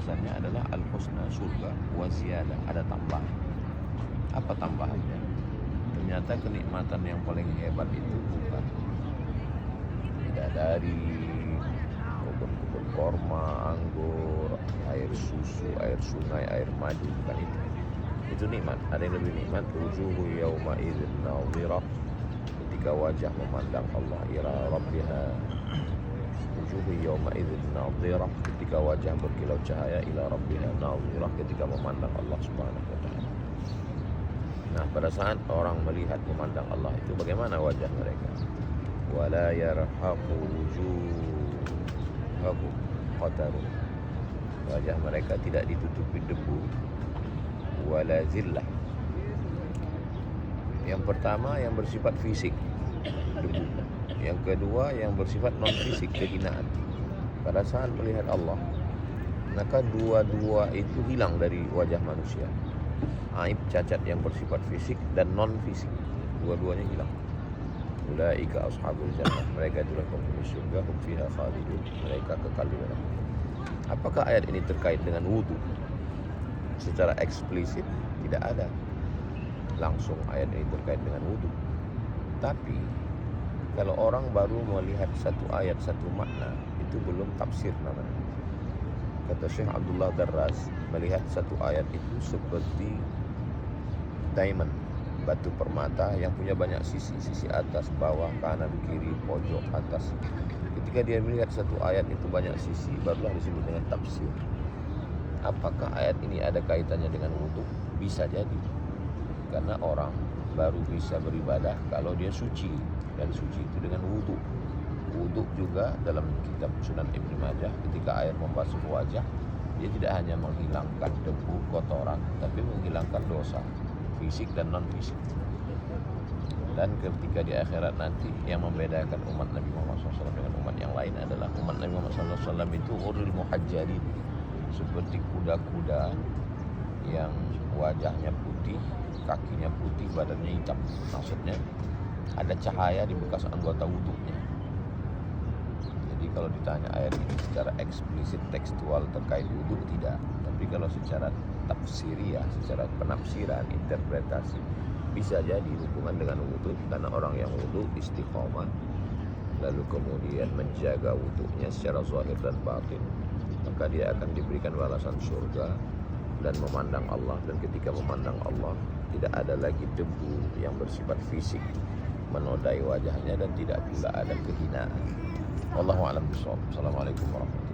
balasannya adalah al-husna, surga, wa ziyadah, ada tambahan. Apa tambahannya? Ternyata kenikmatan yang paling hebat itu bukan bidadari, kebun-kebun korma, anggur, air susu, air sungai, air madu, bukan itu. Itu nikmat. Ada yang lebih nikmat, wujuhu yawma idzin nadhirah, ketika wajah memandang Allah, ila rabbiha. Wujuhu yawma idzin nadhirah, ketika wajah berkilau cahaya, ila rabbiha nadhirah, ketika memandang Allah Subhanahu wa taala. Nah, pada saat orang melihat memandang Allah itu, bagaimana wajah mereka? Wala yarhaqu wujuhahum qatarun, wajah mereka tidak ditutupi debu, wala zillah. Yang pertama yang bersifat fisik, debu. Yang kedua yang bersifat non fisik, kehinaan. Pada saat melihat Allah, maka dua-dua itu hilang dari wajah manusia. Aib, cacat yang bersifat fisik dan non fisik, dua-duanya hilang. Ulaika ashabul jannah, mereka itulah penghuni surga, hum fiha khalidun, mereka kekal di dalam. Apakah ayat ini terkait dengan wudu? Secara eksplisit tidak ada langsung ayat ini terkait dengan wudu. Tapi kalau orang baru melihat satu ayat, satu makna, itu belum tafsir namanya. Kata Syekh Abdullah Darras, melihat satu ayat itu seperti diamond, batu permata yang punya banyak sisi, sisi atas, bawah, kanan, kiri, pojok, atas. Ketika dia melihat satu ayat itu banyak sisi, barulah disebut dengan tafsir. Apakah ayat ini ada kaitannya dengan wudu? Bisa jadi, karena orang baru bisa beribadah kalau dia suci, dan suci itu dengan wudu. Wudu juga dalam kitab Sunan Ibnu Majah, ketika air membasuh wajah, dia tidak hanya menghilangkan debu, kotoran, tapi menghilangkan dosa fisik dan non fisik. Dan ketika di akhirat nanti, yang membedakan umat Nabi Muhammad SAW dengan umat yang lain adalah umat Nabi Muhammad SAW itu ghurril muhajjalin, seperti kuda-kuda yang wajahnya putih, kakinya putih, badannya hitam. Maksudnya ada cahaya di bekas anggota wudunya. Jadi kalau ditanya ayat ini secara eksplisit tekstual terkait wudu, tidak. Tapi kalau secara tafsiriyah, secara penafsiran, interpretasi, bisa jadi hubungan dengan wudu, karena orang yang wudu istiqomah, lalu kemudian menjaga wudunya secara zahir dan batin, maka dia akan diberikan balasan surga dan memandang Allah. Dan ketika memandang Allah, tidak ada lagi debu yang bersifat fisik menodai wajahnya, dan tidak pula ada kehinaan. Wallahu a'lam bishawab. Assalamualaikum warahmatullahi wabarakatuh.